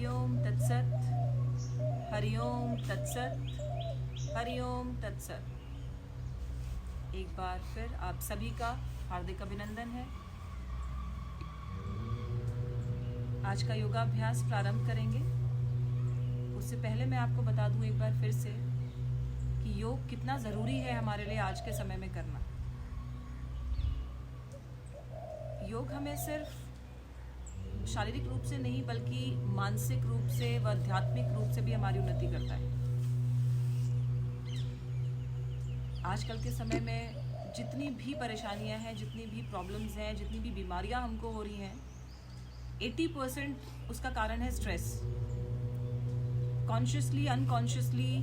ओम तत्सत, हरि ओम तत्सत, हरि ओम तत्सत। एक बार फिर आप सभी का हार्दिक अभिनंदन है। आज का योगाभ्यास प्रारंभ करेंगे। उससे पहले मैं आपको बता दूं एक बार फिर से कि योग कितना ज़रूरी है हमारे लिए आज के समय में करना। योग हमें सिर्फ शारीरिक रूप से नहीं बल्कि मानसिक रूप से व आध्यात्मिक रूप से भी हमारी उन्नति करता है। आजकल के समय में जितनी भी परेशानियां हैं, जितनी भी प्रॉब्लम्स हैं, जितनी भी बीमारियां हमको हो रही हैं, 80% उसका कारण है स्ट्रेस। कॉन्शियसली अनकॉन्शियसली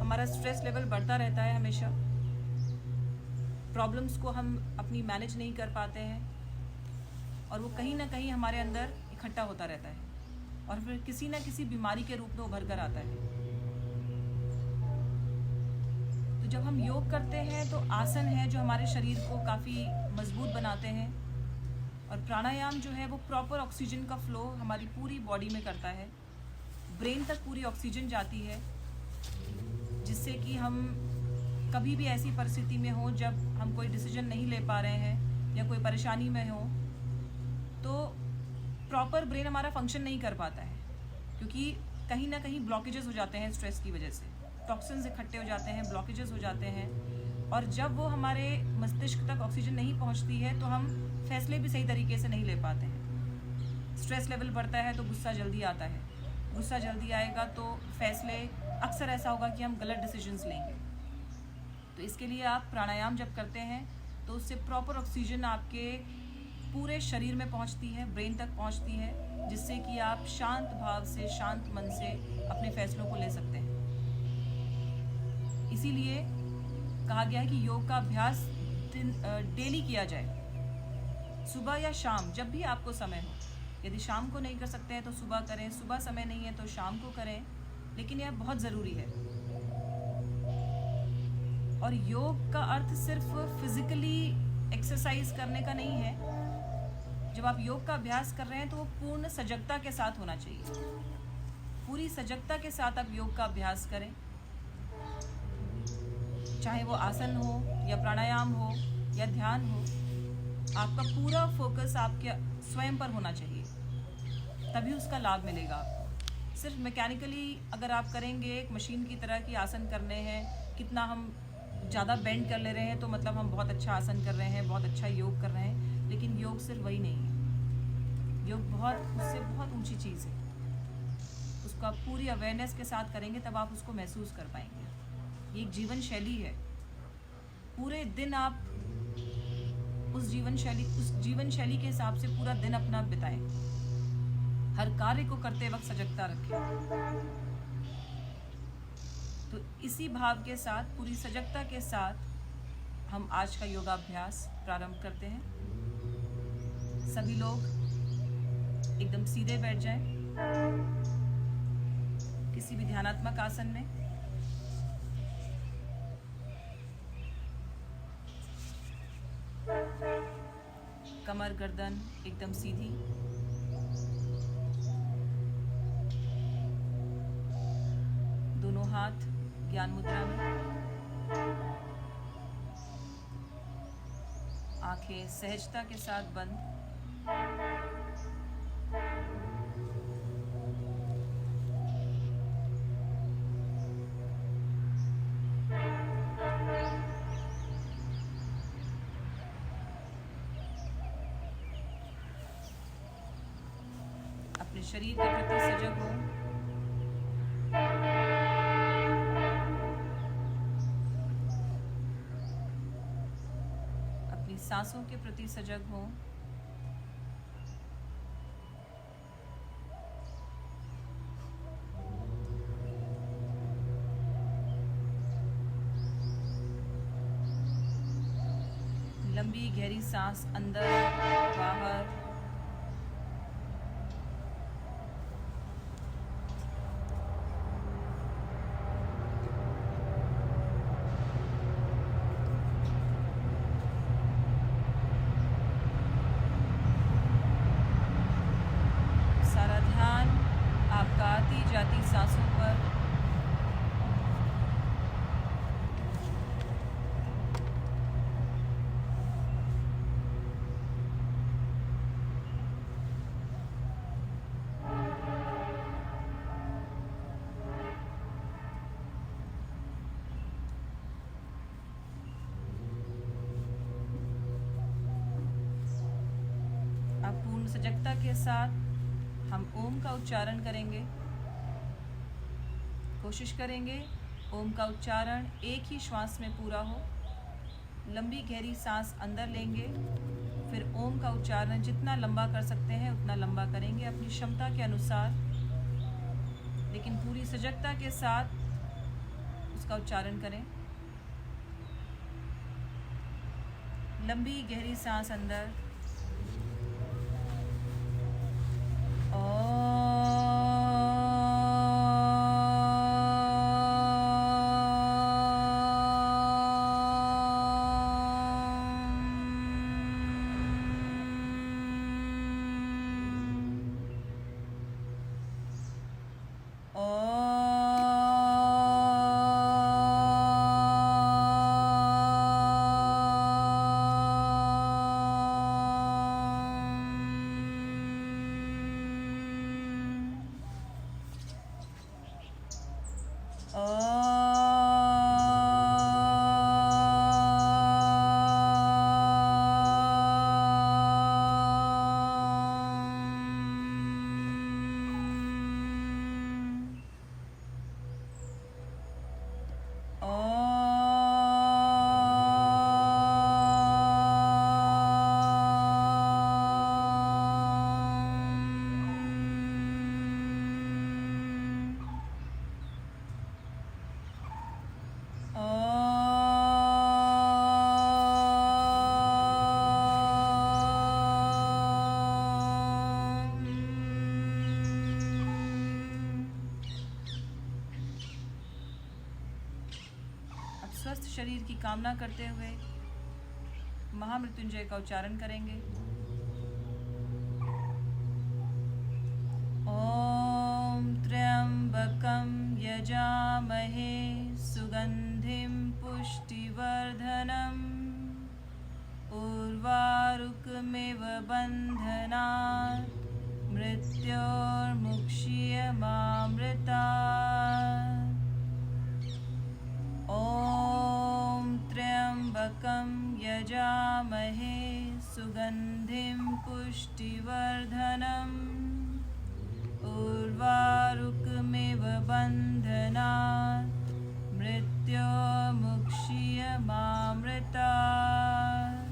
हमारा स्ट्रेस लेवल बढ़ता रहता है हमेशा। प्रॉब्लम्स को हम अपनी मैनेज नहीं कर पाते हैं और वो कहीं ना कहीं हमारे अंदर इकट्ठा होता रहता है और फिर किसी न किसी बीमारी के रूप में उभर कर आता है। तो जब हम योग करते हैं तो आसन है जो हमारे शरीर को काफ़ी मजबूत बनाते हैं और प्राणायाम जो है वो प्रॉपर ऑक्सीजन का फ्लो हमारी पूरी बॉडी में करता है। ब्रेन तक पूरी ऑक्सीजन जाती है, जिससे कि हम कभी भी ऐसी परिस्थिति में हो जब हम कोई डिसीजन नहीं ले पा रहे हैं या कोई परेशानी में हो तो प्रॉपर ब्रेन हमारा फंक्शन नहीं कर पाता है, क्योंकि कहीं ना कहीं ब्लॉकेजेस हो जाते हैं स्ट्रेस की वजह से। टॉक्सिन्स इकट्ठे हो जाते हैं, ब्लॉकेजेस हो जाते हैं और जब वो हमारे मस्तिष्क तक ऑक्सीजन नहीं पहुंचती है तो हम फैसले भी सही तरीके से नहीं ले पाते हैं। स्ट्रेस लेवल बढ़ता है तो गुस्सा जल्दी आता है, गुस्सा जल्दी आएगा तो फैसले अक्सर ऐसा होगा कि हम गलत डिसीजंस लेंगे। तो इसके लिए आप प्राणायाम जब करते हैं तो उससे प्रॉपर ऑक्सीजन आपके पूरे शरीर में पहुंचती है, ब्रेन तक पहुंचती है, जिससे कि आप शांत भाव से, शांत मन से अपने फैसलों को ले सकते हैं। इसीलिए कहा गया है कि योग का अभ्यास डेली किया जाए, सुबह या शाम, जब भी आपको समय हो। यदि शाम को नहीं कर सकते हैं तो सुबह करें, सुबह समय नहीं है तो शाम को करें, लेकिन यह बहुत ज़रूरी है। और योग का अर्थ सिर्फ फिजिकली एक्सरसाइज करने का नहीं है। जब आप योग का अभ्यास कर रहे हैं तो वो पूर्ण सजगता के साथ होना चाहिए। पूरी सजगता के साथ आप योग का अभ्यास करें, चाहे वो आसन हो या प्राणायाम हो या ध्यान हो। आपका पूरा फोकस आपके स्वयं पर होना चाहिए, तभी उसका लाभ मिलेगा आपको। सिर्फ मैकेनिकली अगर आप करेंगे, एक मशीन की तरह की आसन करने हैं, कितना हम ज़्यादा बेंड कर ले रहे हैं तो मतलब हम बहुत अच्छा आसन कर रहे हैं, बहुत अच्छा योग कर रहे हैं, लेकिन योग सिर्फ वही नहीं है। योग उससे बहुत ऊंची चीज़ है। उसको आप पूरी अवेयरनेस के साथ करेंगे तब आप उसको महसूस कर पाएंगे। ये एक जीवन शैली है। पूरे दिन आप उस जीवन शैली के हिसाब से पूरा दिन अपना बिताएं। हर कार्य को करते वक्त सजगता रखें। तो इसी भाव के साथ, पूरी सजगता के साथ हम आज का योगाभ्यास प्रारंभ करते हैं। सभी लोग एकदम सीधे बैठ जाएं, किसी भी ध्यानात्मक आसन में। कमर गर्दन एकदम सीधी। दोनों हाथ ज्ञान मुद्रा में। आंखें सहजता के साथ बंद। अपने शरीर के प्रति सजग हो। अपनी सांसों के प्रति सजग हो। लंबी गहरी सांस अंदर बाहर। सारा ध्यान आपका आपका आती जाती सांसों पर अब पूर्ण सजगता के साथ हम ओम का उच्चारण करेंगे। कोशिश करेंगे ओम का उच्चारण एक ही श्वास में पूरा हो। लंबी गहरी सांस अंदर लेंगे, फिर ओम का उच्चारण जितना लंबा कर सकते हैं उतना लंबा करेंगे अपनी क्षमता के अनुसार, लेकिन पूरी सजगता के साथ उसका उच्चारण करें। लंबी गहरी सांस अंदर। स्वस्थ शरीर की कामना करते हुए महामृत्युंजय का उच्चारण करेंगे। ओम त्र्यंबकं यजामहे सुगंधिं पुष्टिवर्धनम् उर्वारुकमिव बन्धनात् मृत्योर्मुक्ष्यमामृतात्। ॐ त्र्यंबकं यजामहे सुगंधिं पुष्टिवर्धनम् उर्वारुकमिव बन्धनात् मृत्योर्मुक्ष्यमामृतात्।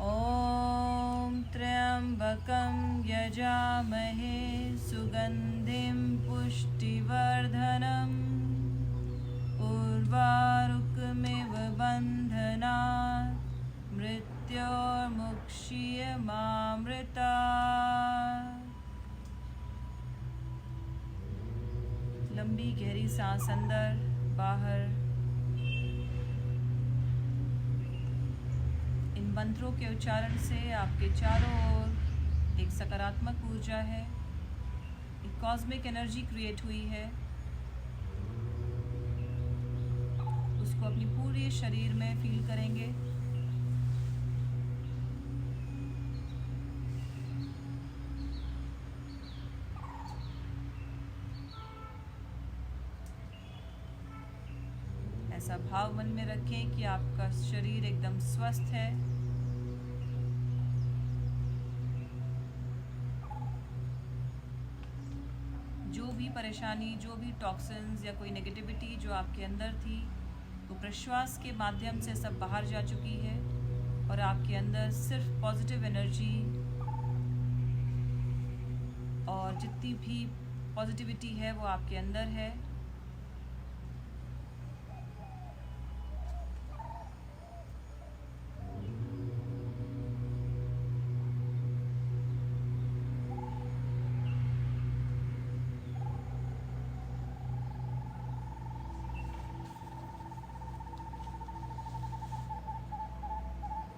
ॐ त्र्यंबकं यजामहे सुगंधिं पुष्टिवर्धनम् उर्वारुकमिव बन्धनात् मृत्योर्मुक्ष्यमामृतात्। लंबी गहरी सांस अंदर बाहर। इन मंत्रों के उच्चारण से आपके चारों ओर एक सकारात्मक ऊर्जा है, एक कॉस्मिक एनर्जी क्रिएट हुई है। उसको अपनी पूरे शरीर में फील करेंगे। ऐसा भाव मन में रखें कि आपका शरीर एकदम स्वस्थ है। जो भी परेशानी, जो भी टॉक्सिन्स या कोई नेगेटिविटी जो आपके अंदर थी, वो प्रश्वास के माध्यम से सब बाहर जा चुकी है और आपके अंदर सिर्फ पॉजिटिव एनर्जी और जितनी भी पॉजिटिविटी है वो आपके अंदर है।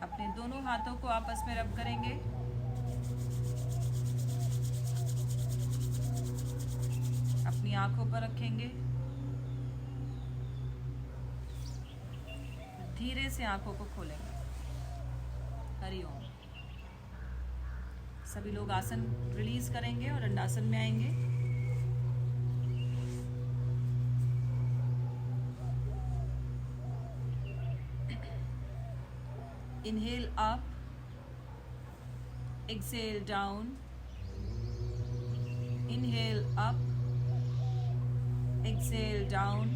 अपने दोनों हाथों को आपस में रब करेंगे। आंखों पर रखेंगे, धीरे से आंखों को खोलेंगे। हरिओम। सभी लोग आसन रिलीज करेंगे और दंडासन में आएंगे। Inhale up, exhale down. Inhale up, exhale down.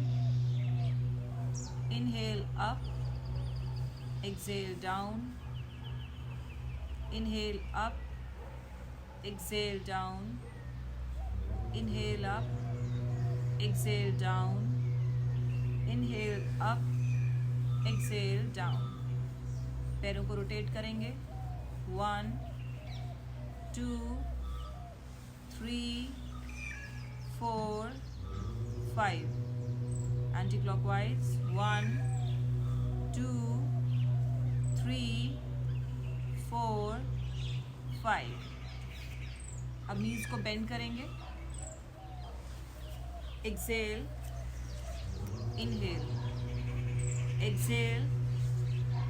Inhale up, exhale down. Inhale up, exhale down. Inhale up, exhale down. Inhale up, exhale down. पैरों को रोटेट करेंगे। 1 2 3 4 5। Anti clockwise 1 2 3 4 5। अब नीज को बेंड करेंगे। Exhale, inhale, exhale,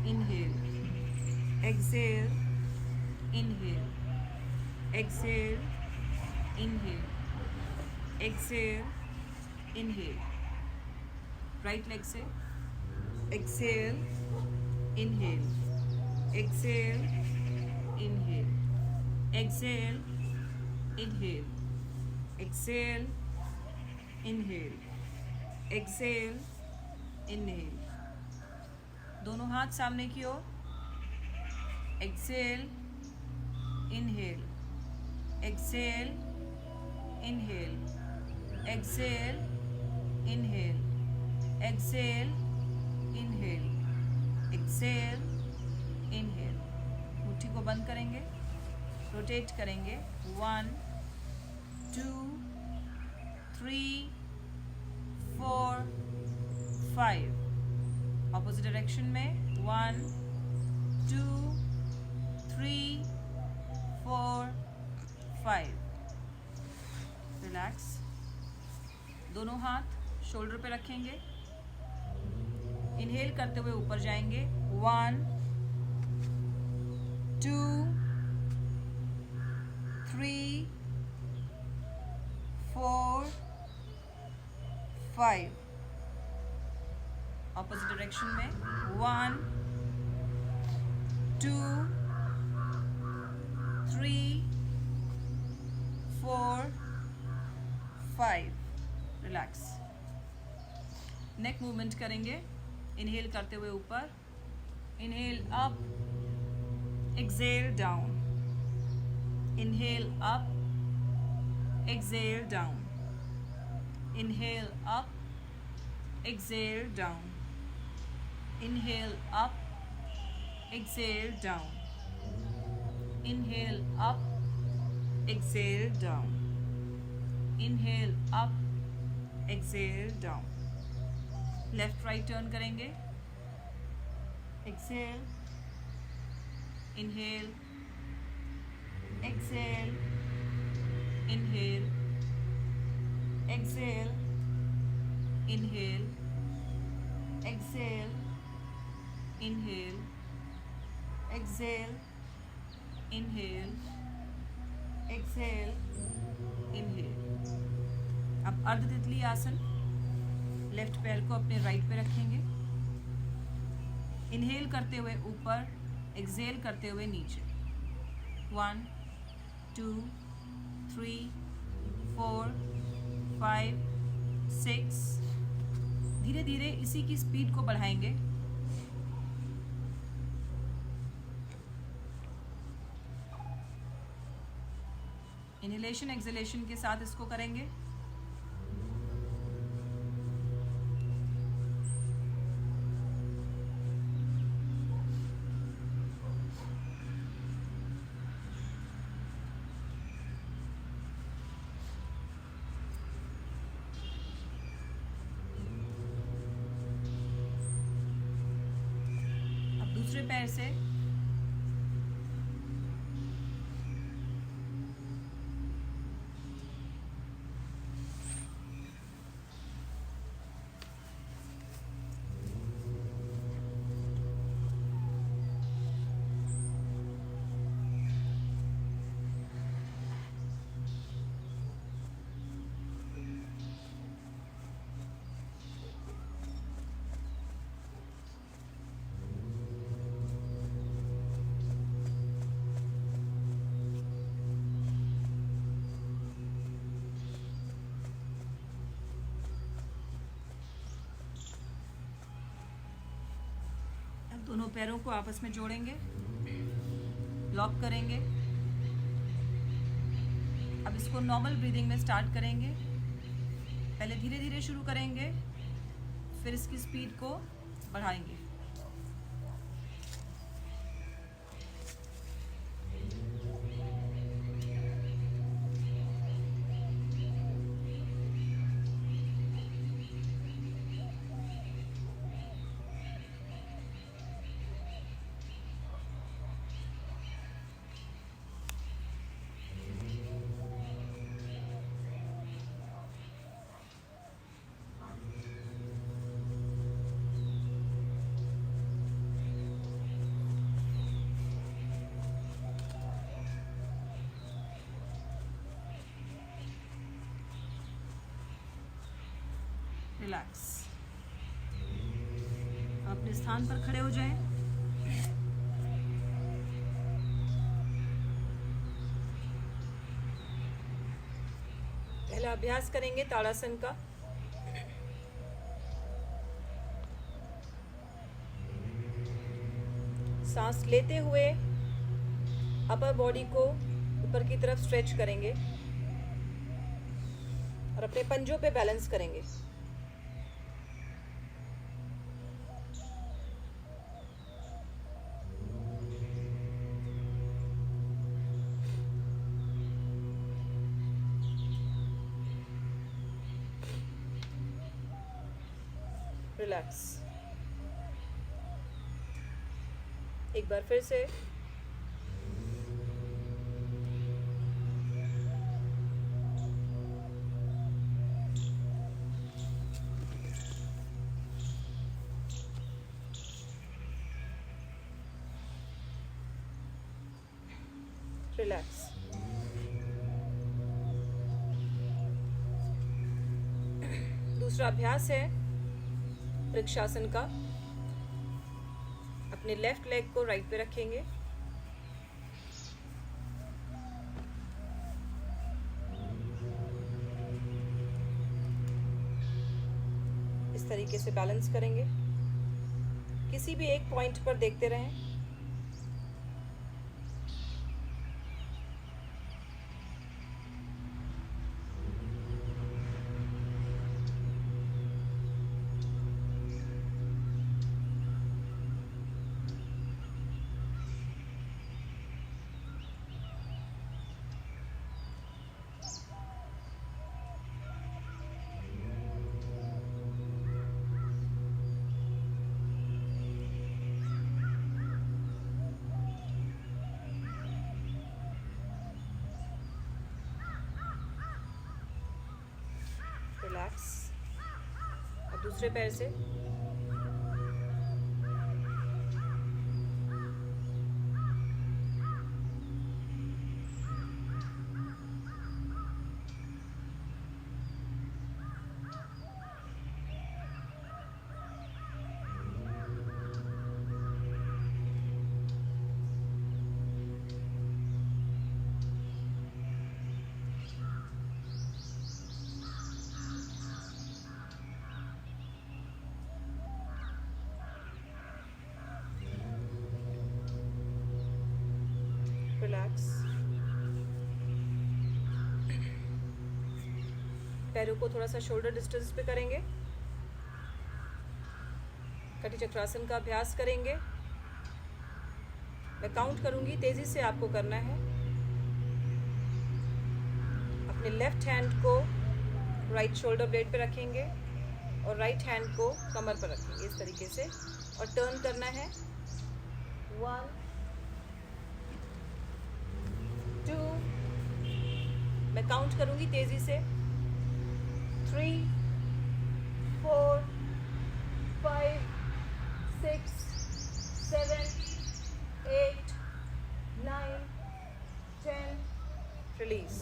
inhale, exhale, inhale, exhale, inhale, exhale, inhale. Right leg से exhale, inhale, exhale, inhale, exhale, inhale, exhale, inhale, exhale, inhale. दोनों हाथ सामने की ओर। Exhale, inhale, exhale, inhale, exhale, inhale, exhale, inhale, exhale, inhale. मुट्ठी को बंद करेंगे, rotate करेंगे। 1 2 3 4 5। ऑपोजिट डायरेक्शन में 1 2 3 4 5। रिलैक्स। दोनों हाथ शोल्डर पे रखेंगे। इनहेल करते हुए ऊपर जाएंगे। 1 2 3 4 5। ऑपोजिट डायरेक्शन में 1 2 3 4 5। रिलैक्स। नेक मूवमेंट करेंगे। इनहेल करते हुए ऊपर, inhale up, exhale down, inhale up, exhale down, inhale up, exhale down, inhale up, exhale down, inhale up, exhale down, inhale up, exhale down. Left right turn करेंगे। exhale, inhale, exhale, inhale, exhale, inhale, exhale, inhale, exhale, inhale, exhale, inhale. अब अर्ध तितली आसन। Left पैर को अपने right पे रखेंगे। इनहेल करते हुए ऊपर, एक्सेल करते हुए नीचे। 1 2 3 4 5 6। धीरे धीरे इसी की स्पीड को बढ़ाएंगे। इनहेलेशन एक्सहेलेशन के साथ इसको करेंगे। अब दूसरे पैर से पैरों को आपस में जोड़ेंगे, लॉक करेंगे। अब इसको नॉर्मल ब्रीदिंग में स्टार्ट करेंगे। पहले धीरे धीरे शुरू करेंगे, फिर इसकी स्पीड को बढ़ाएंगे। रिलैक्स। अपने स्थान पर खड़े हो जाएं। पहला अभ्यास करेंगे ताड़ासन का। सांस लेते हुए अपर बॉडी को ऊपर की तरफ स्ट्रेच करेंगे और अपने पंजों पे बैलेंस करेंगे। रिलैक्स। एक बार फिर से रिलैक्स। दूसरा अभ्यास है वृक्षासन का। अपने लेफ्ट लेग को राइट पे रखेंगे, इस तरीके से बैलेंस करेंगे। किसी भी एक पॉइंट पर देखते रहें। रिलैक्स। अब दूसरे पैर से रिलैक्स। पैरों को थोड़ा सा शोल्डर डिस्टेंस पे करेंगे। कटी चक्रासन का अभ्यास करेंगे। मैं काउंट करूंगी, तेजी से आपको करना है। अपने लेफ्ट हैंड को राइट शोल्डर ब्लेड पे रखेंगे और राइट हैंड को कमर पर रखेंगे इस तरीके से, और टर्न करना है। 1 2, मैं काउंट करूंगी तेजी से। 3 4 5 6 7 8 9 10। रिलीज।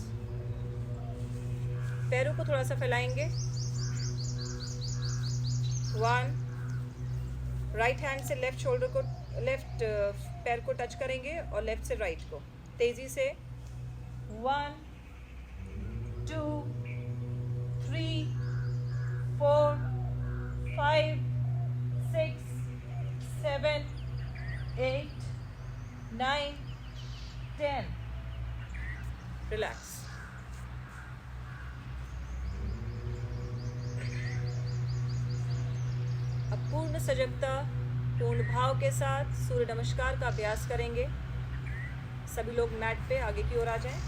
पैरों को थोड़ा सा फैलाएंगे। 1, राइट हैंड से लेफ्ट शोल्डर को, लेफ्ट पैर को टच करेंगे और लेफ्ट से राइट को तेजी से। 1 2 3 4 5 6 7 सजगता पूर्ण भाव के साथ सूर्य नमस्कार का अभ्यास करेंगे। सभी लोग मैट पे आगे की ओर आ जाएं।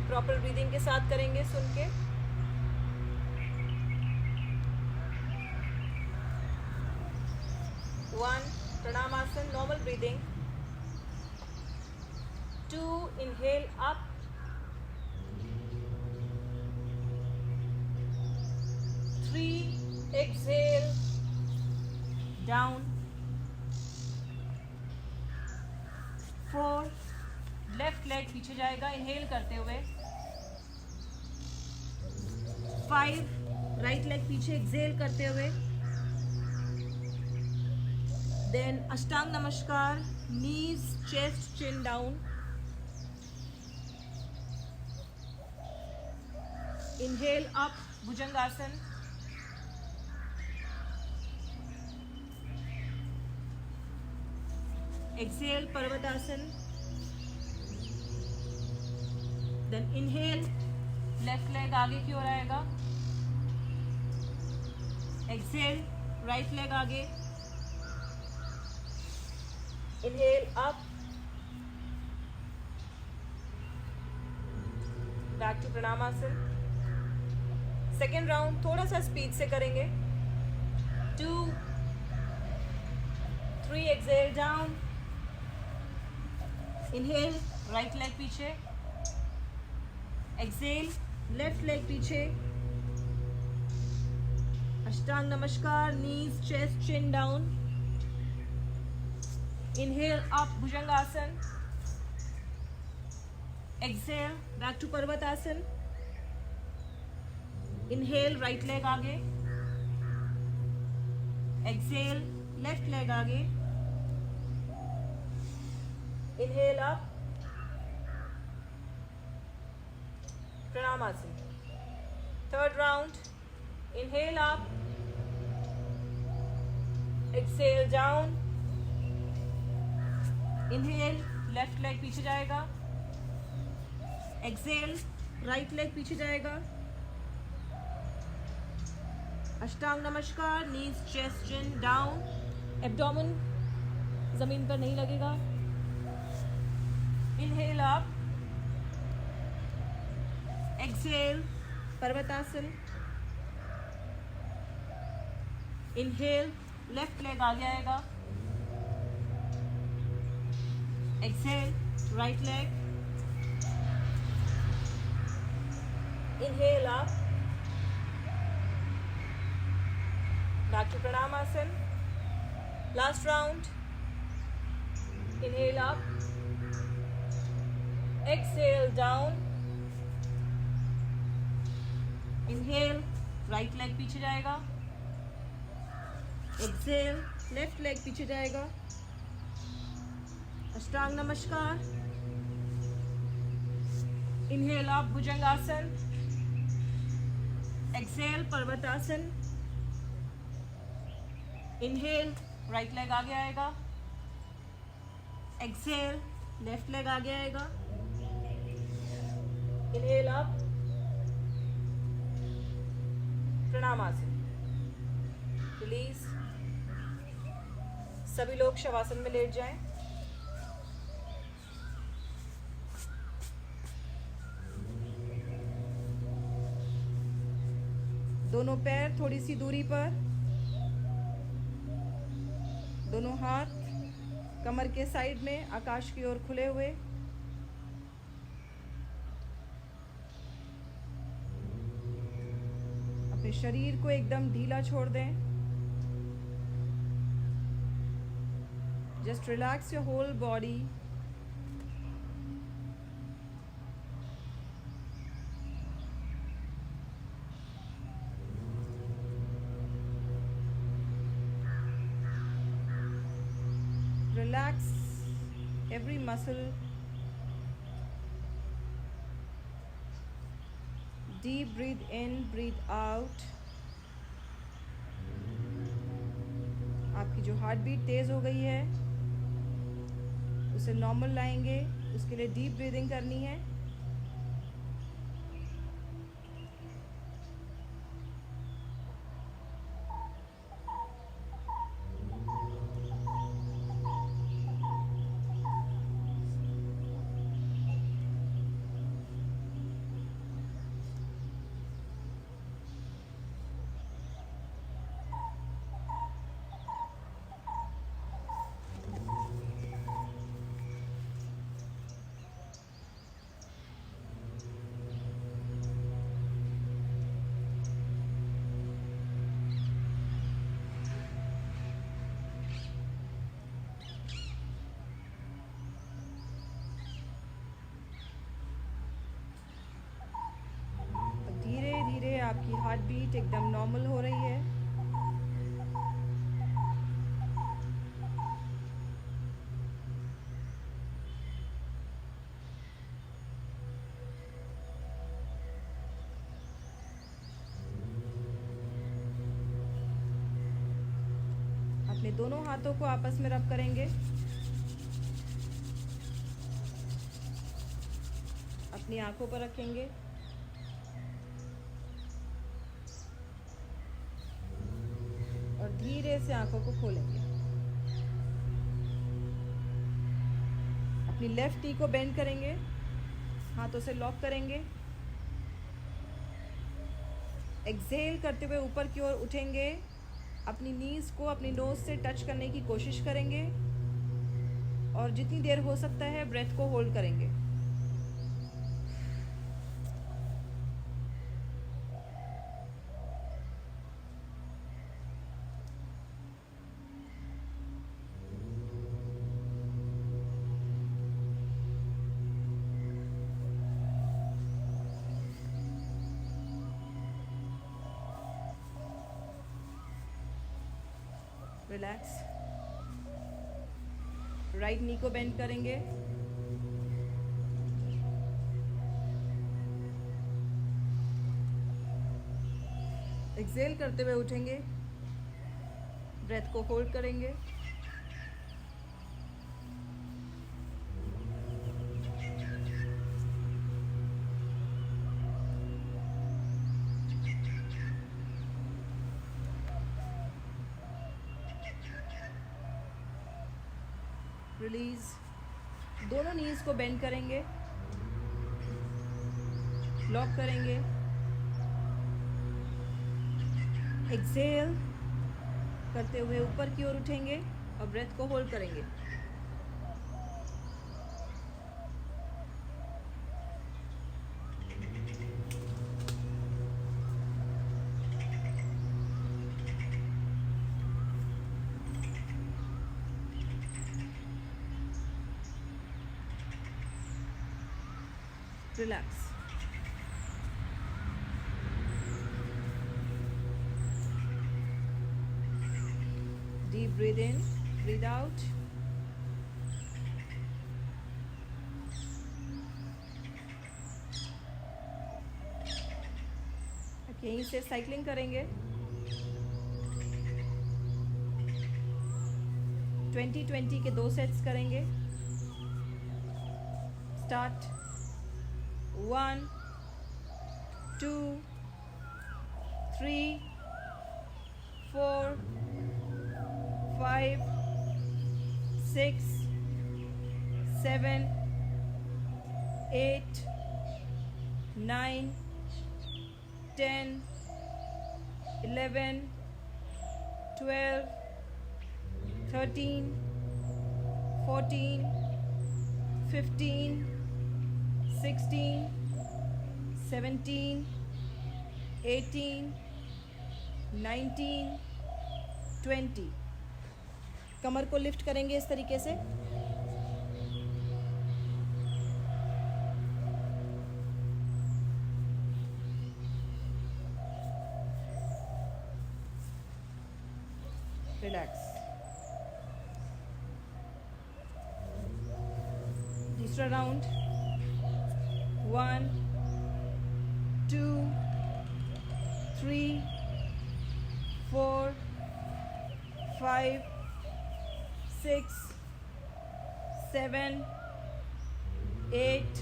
प्रॉपर ब्रीदिंग के साथ करेंगे सुन के। One, Pranamasana, normal breathing. Two, inhale up. Three, exhale down. Four, left leg पीछे जाएगा इनहेल करते हुए। फाइव, राइट लेग पीछे एक्सहेल करते हुए। Then Ashtanga Namaskar, knees, chest, chin down. Inhale up, Bhujangasana. Exhale, Parvatasana. Then inhale, left leg आगे की ओर आएगा। एक्सहेल, राइट लेग आगे। Inhale up, back to Pranamasana. Second round थोड़ा सा स्पीड से करेंगे। 2, 3, exhale down. Inhale, right leg पीछे। एक्सहेल, लेफ्ट लेग पीछे। Ashtanga Namaskar, knees, chest, chin down. Inhale up, Bhujangasana. Exhale, back to Parvatasana. Inhale, right leg आगे। एक्सहेल, लेफ्ट लेग आगे। Inhale up, Pranamasana. Third round, inhale up, exhale down. Inhale, left leg पीछे जाएगा। Exhale, right leg पीछे जाएगा। Ashtanga Namaskar, knees, chest, chin down. Abdomen जमीन पर नहीं लगेगा। Inhale up, exhale, Parvatasana. Inhale, left leg आगे आएगा। Exhale, right leg. Inhale up, back to Pranamasana. Last round, inhale up, exhale down. Inhale, right leg पीछे जाएगा। एक्सहेल, लेफ्ट लेग पीछे जाएगा। Ashtanga Namaskar. Inhale up, Bhujangasana. Exhale, Parvatasana. Inhale, right leg आगे आएगा। Exhale, left leg आगे आएगा। Inhale up, Pranamasana. रिलीज। सभी लोग शवासन में लेट जाएं। दोनों पैर थोड़ी सी दूरी पर। दोनों हाथ कमर के साइड में आकाश की ओर खुले हुए। अपने शरीर को एकदम ढीला छोड़ दें। Just relax your whole body. Relax every muscle. Deep breathe in, breathe out. आपकी जो हार्ट बीट तेज़ हो गई है उसे नॉर्मल लाएंगे। उसके लिए डीप ब्रीदिंग करनी है। बीट एकदम नॉर्मल हो रही है। अपने दोनों हाथों को आपस में रब करेंगे। अपनी आंखों पर रखेंगे और धीरे से आंखों को खोलेंगे। अपनी लेफ्ट नी को बेंड करेंगे, हाथों से लॉक करेंगे। एक्सहेल करते हुए ऊपर की ओर उठेंगे। अपनी नीज़ को अपनी नोज से टच करने की कोशिश करेंगे और जितनी देर हो सकता है ब्रेथ को होल्ड करेंगे। रिलैक्स। राइट नी को बेंड करेंगे। एक्सहेल करते हुए उठेंगे, ब्रेथ को होल्ड करेंगे। रिलीज। दोनों नीज को बेंड करेंगे, लॉक करेंगे। एक्सहेल करते हुए ऊपर की ओर उठेंगे और ब्रेथ को होल्ड करेंगे। Relax. Deep breathe in, breathe out. यहीं से साइकिलिंग करेंगे। 20-20 के 2 सेट्स करेंगे। स्टार्ट। 1 2 3 4 5 6 7 8 9 10 11 12 13 14 15 16 17 18 19 20। कमर को लिफ्ट करेंगे इस तरीके से। रिलैक्स। दूसरा राउंड। 1 2 3 4 5 6 7 8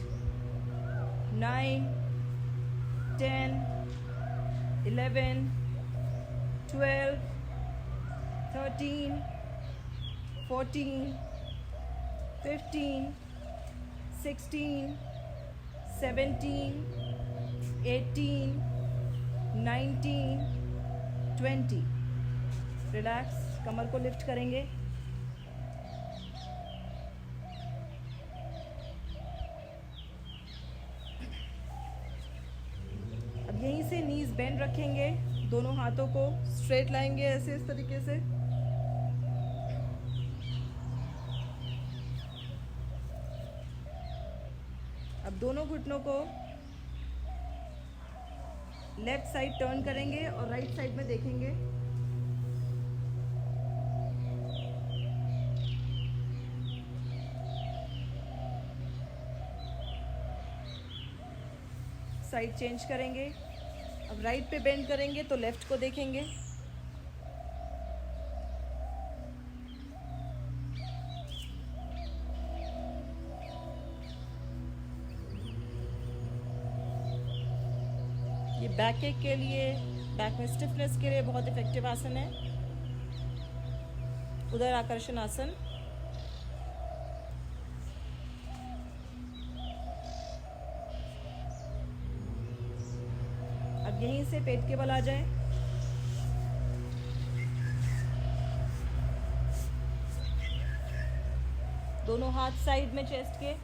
9 10 11 12 13 14 15 16 17 18 19 20। रिलैक्स। कमर को लिफ्ट करेंगे। अब यहीं से नीज बेंड रखेंगे, दोनों हाथों को स्ट्रेट लाएंगे ऐसे इस तरीके से। अब दोनों घुटनों को लेफ्ट साइड टर्न करेंगे और राइट साइड में देखेंगे। साइड चेंज करेंगे। अब राइट पे बेंड करेंगे तो लेफ्ट को देखेंगे। ये बैक एक के लिए, बैक में स्टिफनेस के लिए बहुत इफेक्टिव आसन है, उदर आकर्षण आसन। अब यहीं से पेट के बल आ जाए। दोनों हाथ साइड में चेस्ट के।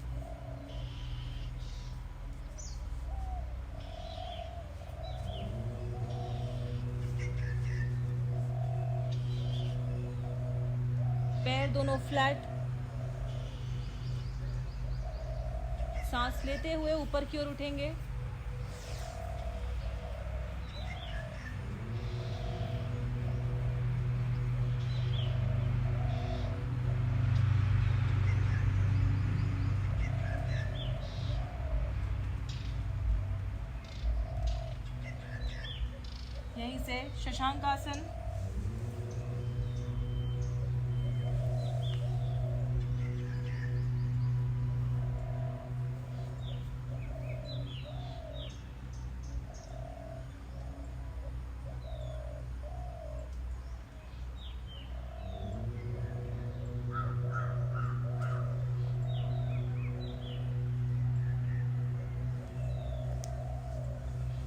पैर दोनों फ्लैट। सांस लेते हुए ऊपर की ओर उठेंगे। यहीं से शशांक आसन।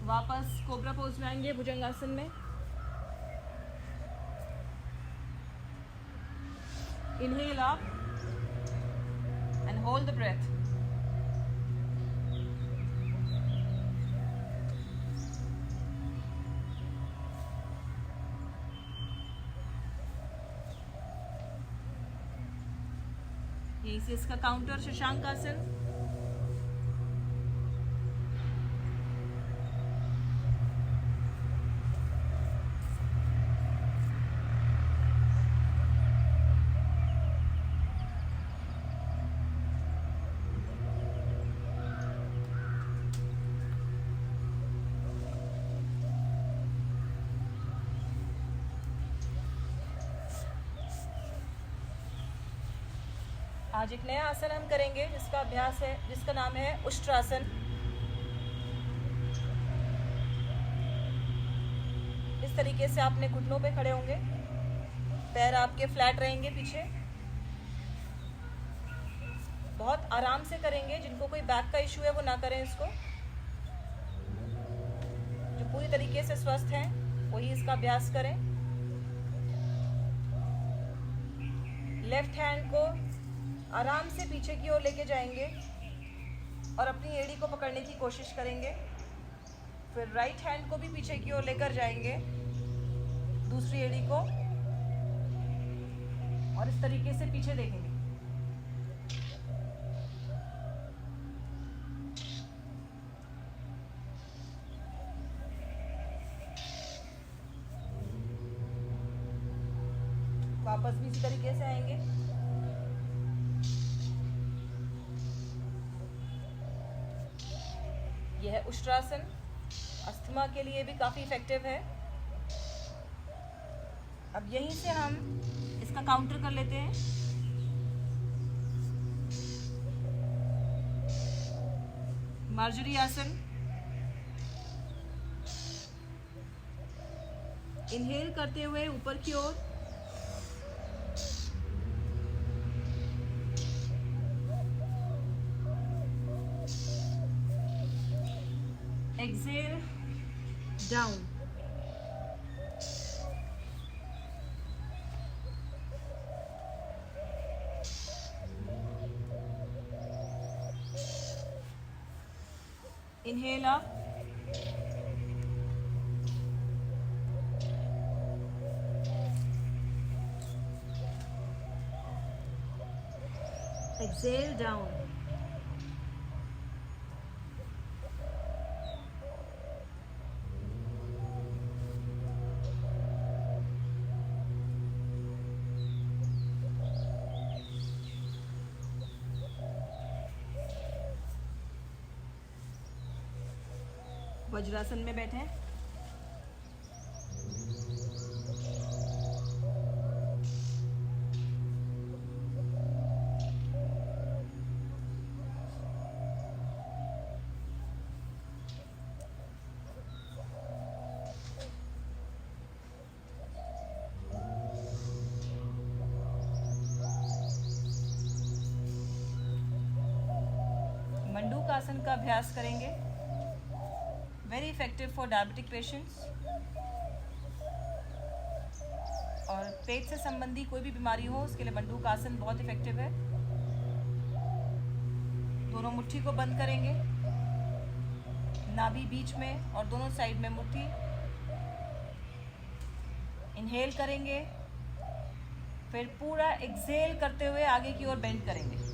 वापस कोबरा पोज में आएंगे, भुजंगासन में। Inhale up and hold the breath. यहीं से इसका काउंटर शशांक आसन। आज एक नया आसन हम करेंगे जिसका अभ्यास है, जिसका नाम है उष्ट्रासन। इस तरीके से आपने घुटनों पे खड़े होंगे, पैर आपके फ्लैट रहेंगे पीछे। बहुत आराम से करेंगे। जिनको कोई बैक का इशू है वो ना करें इसको। जो पूरी तरीके से स्वस्थ हैं वही इसका अभ्यास करें। लेफ्ट हैंड को आराम से पीछे की ओर लेके जाएंगे और अपनी एड़ी को पकड़ने की कोशिश करेंगे। फिर राइट हैंड को भी पीछे की ओर लेकर जाएंगे, दूसरी एड़ी को, और इस तरीके से पीछे देखेंगे। वापस भी इसी तरीके से आएंगे। यह है उष्ट्रासन। अस्थमा के लिए भी काफ़ी इफेक्टिव है। अब यहीं से हम इसका काउंटर कर लेते हैं। मार्जरी आसन। इनहेल करते हुए ऊपर की ओर, exhale down. Inhale up. Exhale down. Vajrasana में बैठें। मंडूक आसन का अभ्यास करेंगे। Very effective for diabetic patients. और पेट से संबंधी कोई भी बीमारी हो उसके लिए मंडूक आसन बहुत इफेक्टिव है। दोनों मुट्ठी को बंद करेंगे, नाभि बीच में और दोनों साइड में मुट्ठी। इनहेल करेंगे, फिर पूरा एक्सहेल करते हुए आगे की ओर बेंड करेंगे।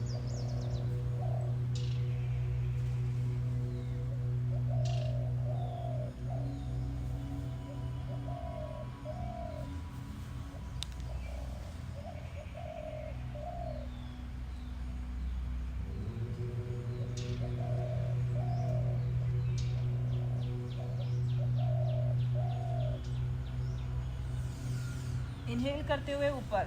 इनहेल करते हुए ऊपर।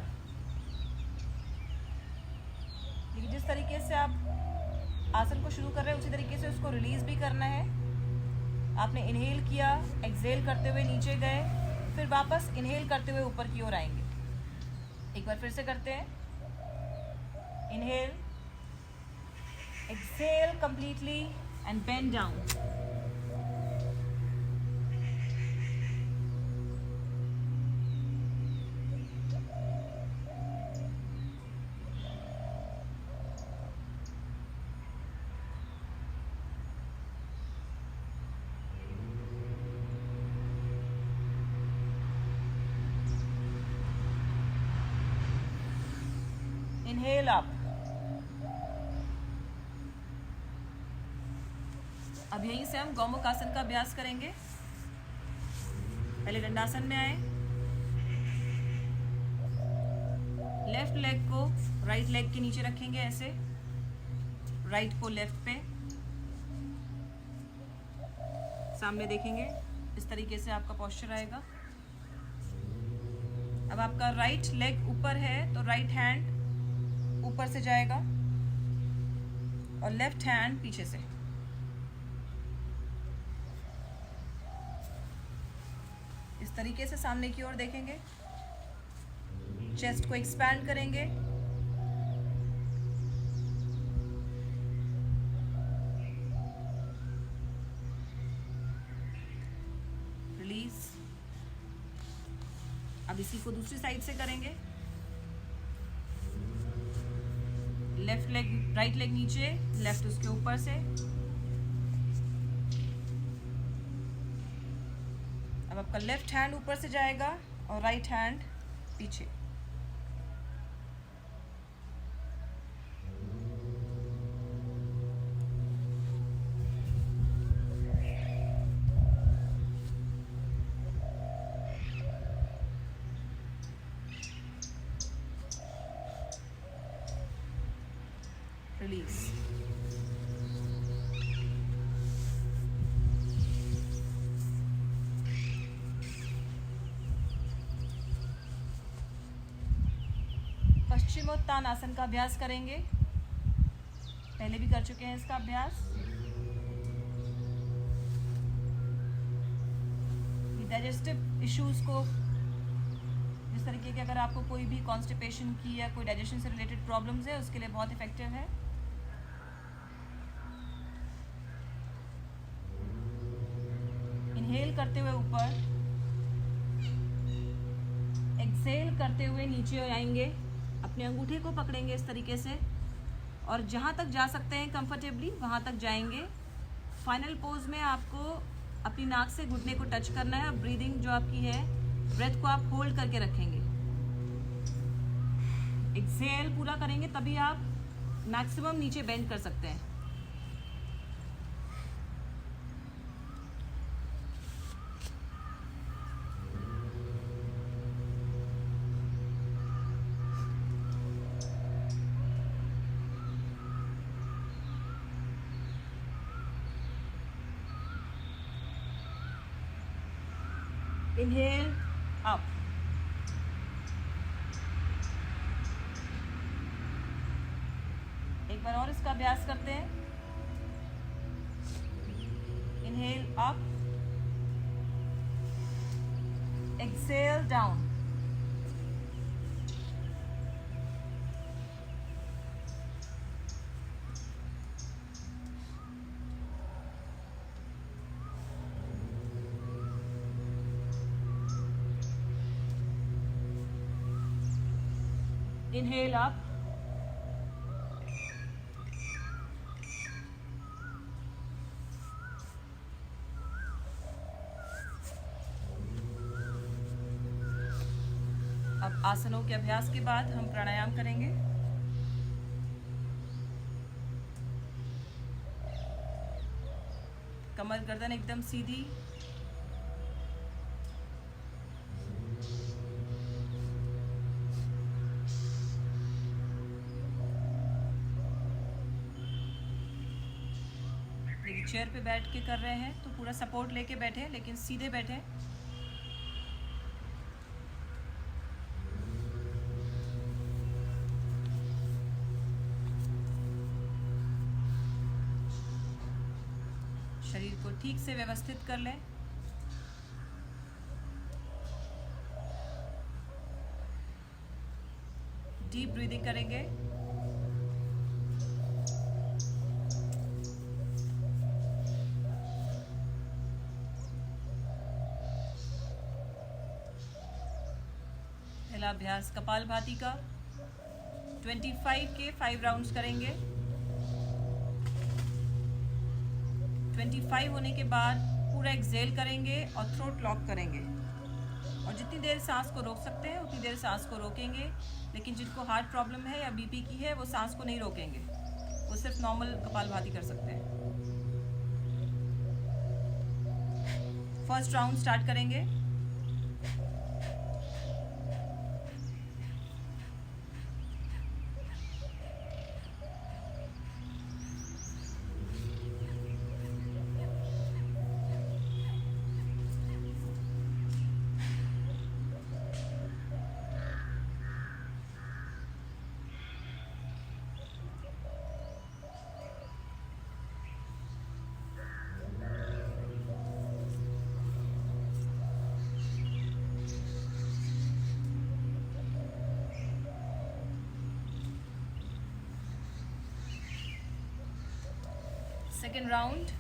देखिए जिस तरीके से आप आसन को शुरू कर रहे हैं उसी तरीके से उसको रिलीज भी करना है। आपने इनहेल किया, एक्सहेल करते हुए नीचे गए, फिर वापस इनहेल करते हुए ऊपर की ओर आएंगे। एक बार फिर से करते हैं। Inhale, exhale completely and bend down. Inhale up. अब यहीं से हम गौमुख आसन का अभ्यास करेंगे। पहले दंडासन में आए, लेफ्ट लेग को राइट लेग के नीचे रखेंगे ऐसे, राइट को लेफ्ट पे, सामने देखेंगे। इस तरीके से आपका पोस्चर आएगा। अब आपका राइट लेग ऊपर है तो राइट हैंड ऊपर से जाएगा और लेफ्ट हैंड पीछे से। इस तरीके से सामने की ओर देखेंगे। चेस्ट को एक्सपैंड करेंगे। रिलीज। अब इसी को दूसरी साइड से करेंगे। लेफ्ट लेग, राइट लेग नीचे, लेफ्ट उसके ऊपर से। अब आपका लेफ्ट हैंड ऊपर से जाएगा और राइट हैंड पीछे। रिलीज। पश्चिमोत्तान आसन का अभ्यास करेंगे। पहले भी कर चुके हैं इसका अभ्यास। डाइजेस्टिव इश्यूज को, जिस तरीके के अगर आपको कोई भी कॉन्स्टिपेशन की या कोई डाइजेशन से रिलेटेड प्रॉब्लम्स है उसके लिए बहुत इफेक्टिव है। इनहेल करते हुए ऊपर, एक्सहेल करते हुए नीचे आएंगे। अपने अंगूठे को पकड़ेंगे इस तरीके से और जहाँ तक जा सकते हैं कंफर्टेबली वहाँ तक जाएंगे। फाइनल पोज में आपको अपनी नाक से घुटने को टच करना है और ब्रीदिंग जो आपकी है, ब्रेथ को आप होल्ड करके रखेंगे। एक्सहेल पूरा करेंगे तभी आप मैक्सिमम नीचे बेंड कर सकते हैं। इनहेल अप, एक बार और इसका अभ्यास करते हैं। Inhale up, exhale down, inhale up, अब आसनों के अभ्यास के बाद हम प्राणायाम करेंगे। कमर गर्दन एकदम सीधी, चेयर पे बैठ के कर रहे हैं तो पूरा सपोर्ट लेके बैठे, लेकिन सीधे बैठे। शरीर को ठीक से व्यवस्थित कर लें। डीप ब्रीदिंग करेंगे। पहला अभ्यास कपालभाति का 25 के 5 राउंड्स करेंगे। 25 होने के बाद पूरा एक्सेल करेंगे और थ्रोट लॉक करेंगे, और जितनी देर सांस को रोक सकते हैं उतनी देर सांस को रोकेंगे। लेकिन जिनको हार्ट प्रॉब्लम है या बीपी की है वो सांस को नहीं रोकेंगे, वो सिर्फ नॉर्मल कपालभाति कर सकते हैं। फर्स्ट राउंड स्टार्ट करेंगे। Second round.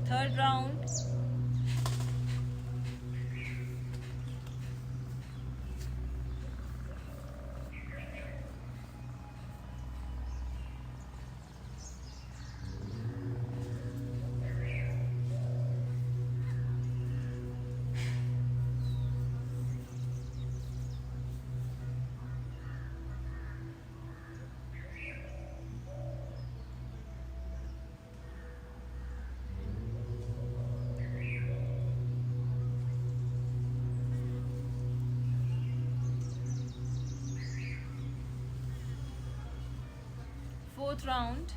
Third round. Fourth round.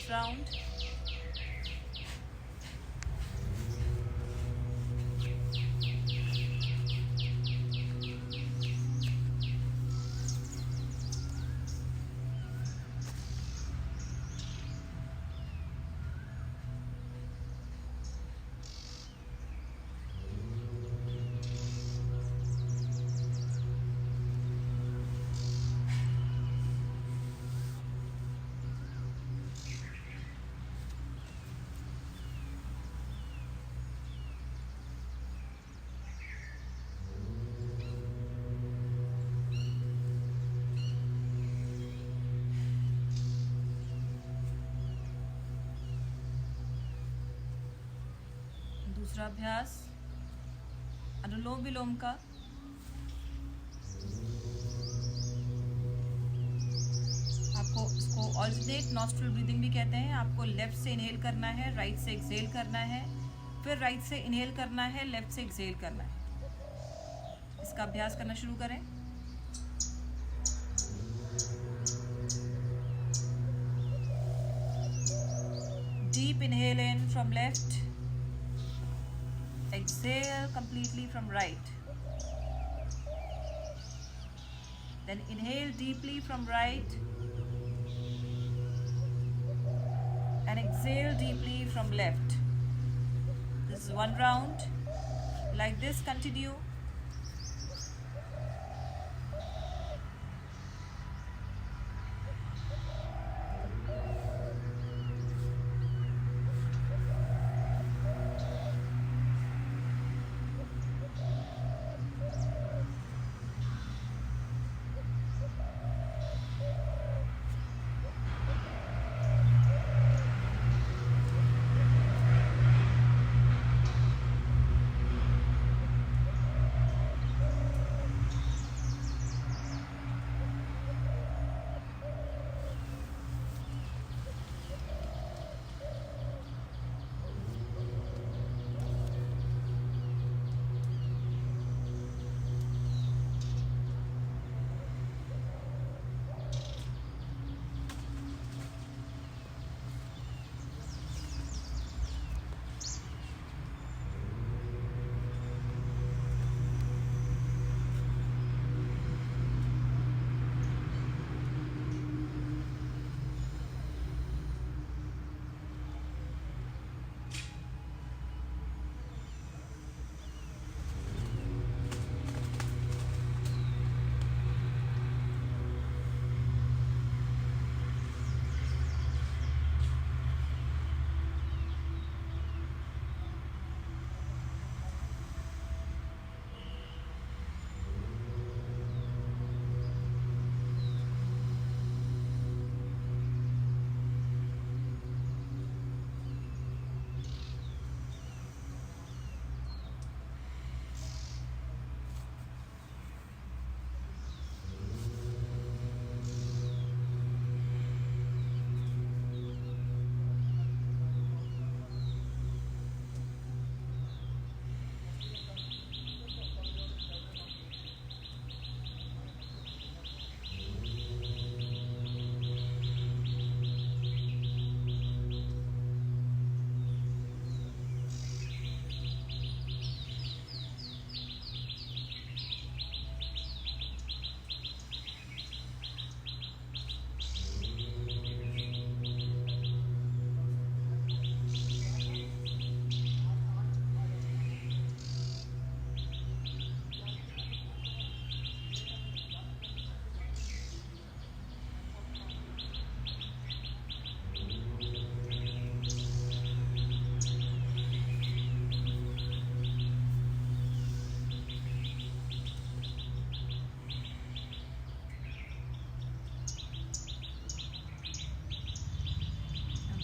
Round. दूसरा अभ्यास अनुलोम विलोम का। आपको इसको ऑल्टरनेट नॉस्ट्रल ब्रीदिंग भी कहते हैं। आपको लेफ्ट से इनहेल करना है, राइट से एक्सहेल करना है, फिर राइट से इनहेल करना है, लेफ्ट से एक्सहेल करना है। इसका अभ्यास करना शुरू करें। Deep inhale in from left, exhale completely from right. Then inhale deeply from right and exhale deeply from left. This is one round. Like this, continue.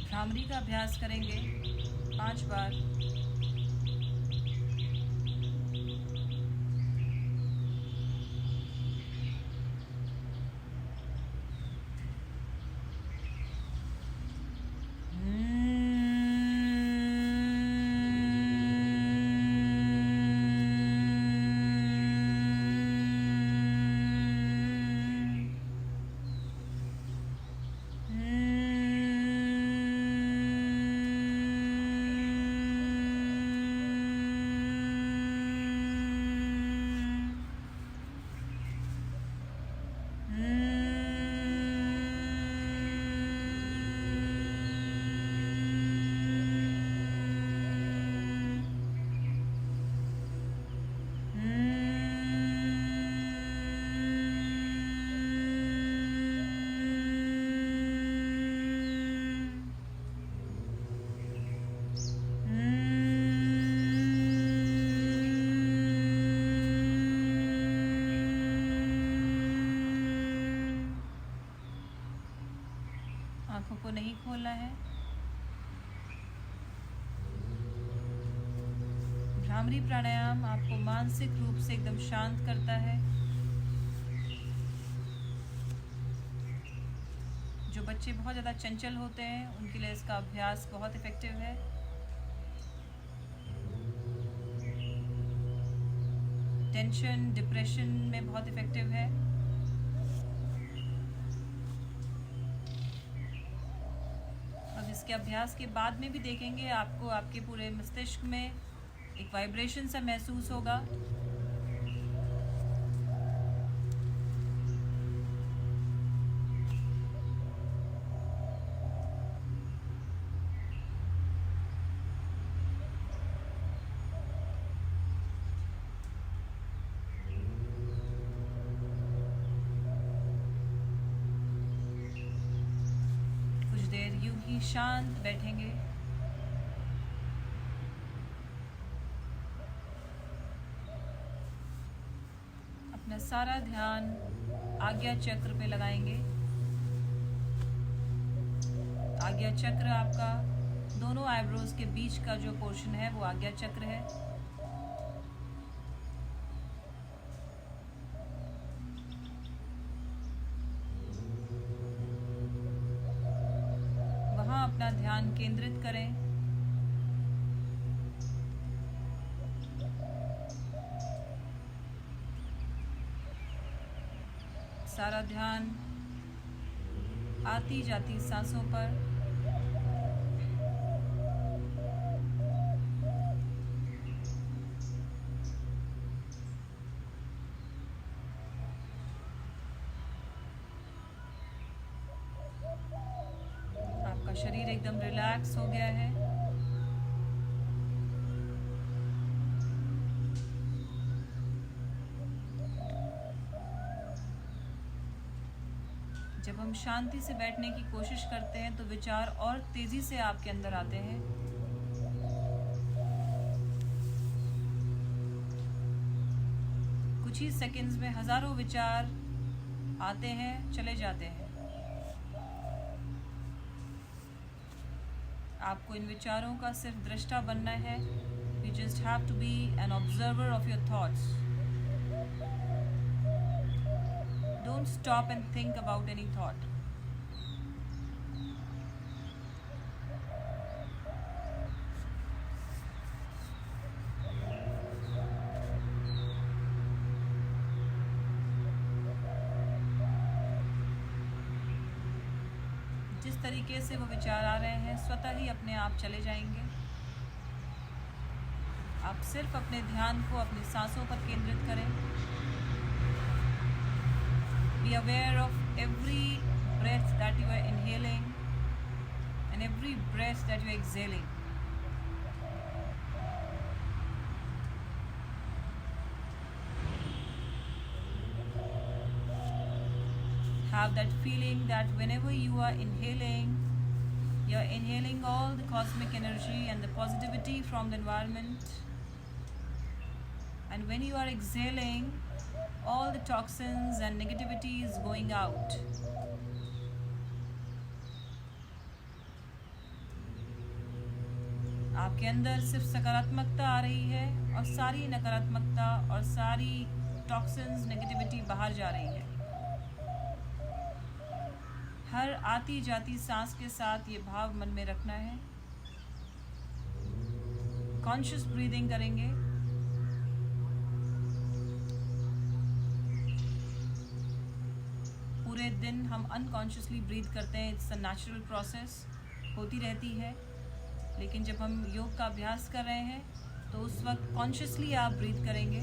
Bhramari का अभ्यास करेंगे 5 बार। आंखों को नहीं खोलना है। भ्रामरी प्राणायाम आपको मानसिक रूप से एकदम शांत करता है। जो बच्चे बहुत ज़्यादा चंचल होते हैं उनके लिए इसका अभ्यास बहुत इफ़ेक्टिव है। टेंशन, डिप्रेशन में बहुत इफ़ेक्टिव है। अब इसके अभ्यास के बाद में भी देखेंगे आपको आपके पूरे मस्तिष्क में एक वाइब्रेशन सा महसूस होगा। कुछ देर यूं ही शांत बैठेंगे। अपना सारा ध्यान आज्ञा चक्र पे लगाएंगे। आज्ञा चक्र आपका दोनों आईब्रोज के बीच का जो पोर्शन है वो आज्ञा चक्र है। वहाँ अपना ध्यान केंद्रित करें। सारा ध्यान आती जाती सांसों पर। आपका शरीर एकदम रिलैक्स हो गया है। जब हम शांति से बैठने की कोशिश करते हैं तो विचार और तेजी से आपके अंदर आते हैं। कुछ ही सेकंड्स में हजारों विचार आते हैं, चले जाते हैं। आपको इन विचारों का सिर्फ दृष्टा बनना है। You just have to be an observer of your thoughts. Don't stop and think about any thought. जिस तरीके से वो विचार आ रहे हैं स्वतः ही अपने आप चले जाएंगे। आप सिर्फ अपने ध्यान को अपनी सांसों पर केंद्रित करें। Be aware of every breath that you are inhaling and every breath that you are exhaling. Have that feeling that whenever you are inhaling, you are inhaling all the cosmic energy and the positivity from the environment. And when you are exhaling, all the toxins and negativity is going out. आपके अंदर सिर्फ सकारात्मकता आ रही है और सारी नकारात्मकता और सारी टॉक्सिन्स, नेगेटिविटी बाहर जा रही है। हर आती जाती सांस के साथ ये भाव मन में रखना है। कॉन्शियस ब्रीदिंग करेंगे। पूरे दिन हम अनकॉन्शियसली ब्रीथ करते हैं। इट्स अ नेचुरल प्रोसेस, होती रहती है। लेकिन जब हम योग का अभ्यास कर रहे हैं तो उस वक्त कॉन्शियसली आप ब्रीथ करेंगे।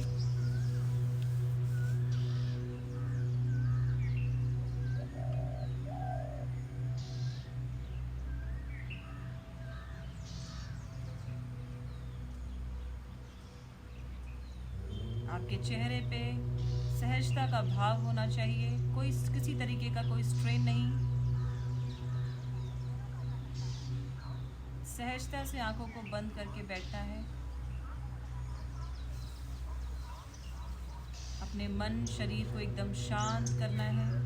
आपके चेहरे पे सहजता का भाव होना चाहिए। कोई किसी तरीके का कोई स्ट्रेन नहीं। सहजता से आंखों को बंद करके बैठना है। अपने मन शरीर को एकदम शांत करना है।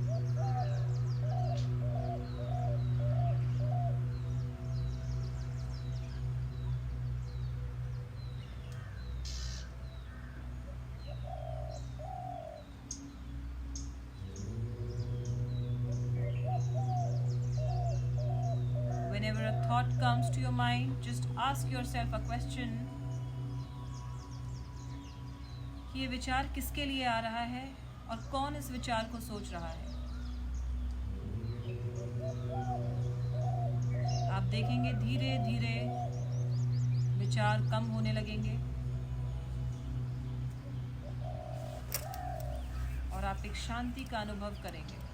whenever a thought comes to your mind, just ask yourself a question. ये विचार किसके लिए आ रहा है और कौन इस विचार को सोच रहा है? आप देखेंगे धीरे धीरे विचार कम होने लगेंगे और आप एक शांति का अनुभव करेंगे।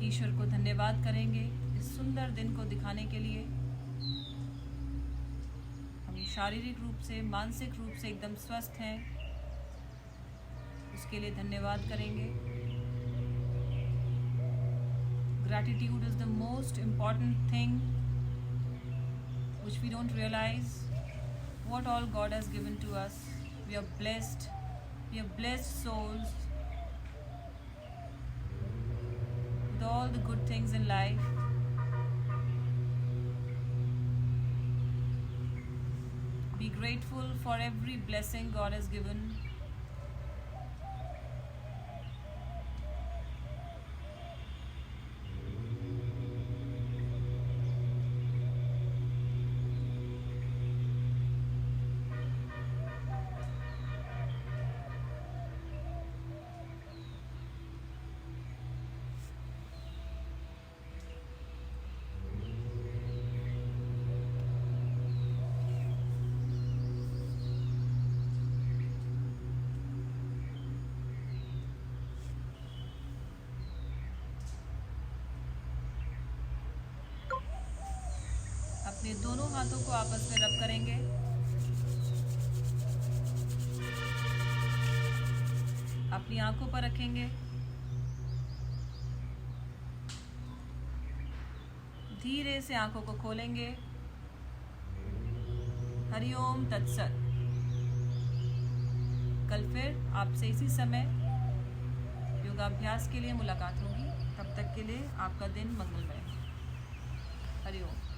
ईश्वर को धन्यवाद करेंगे इस सुंदर दिन को दिखाने के लिए। हम शारीरिक रूप से, मानसिक रूप से एकदम स्वस्थ हैं, उसके लिए धन्यवाद करेंगे। Gratitude is the most important thing which we don't realize what all God has given to us. We are blessed souls with all the good things in life. Be grateful for every blessing God has given. अपने दोनों हाथों को आपस में रब करेंगे। अपनी आंखों पर रखेंगे। धीरे से आंखों को खोलेंगे। हरिओम तत्सत। कल फिर आपसे इसी समय योगाभ्यास के लिए मुलाकात होगी। तब तक के लिए आपका दिन मंगलमय। हरिओम।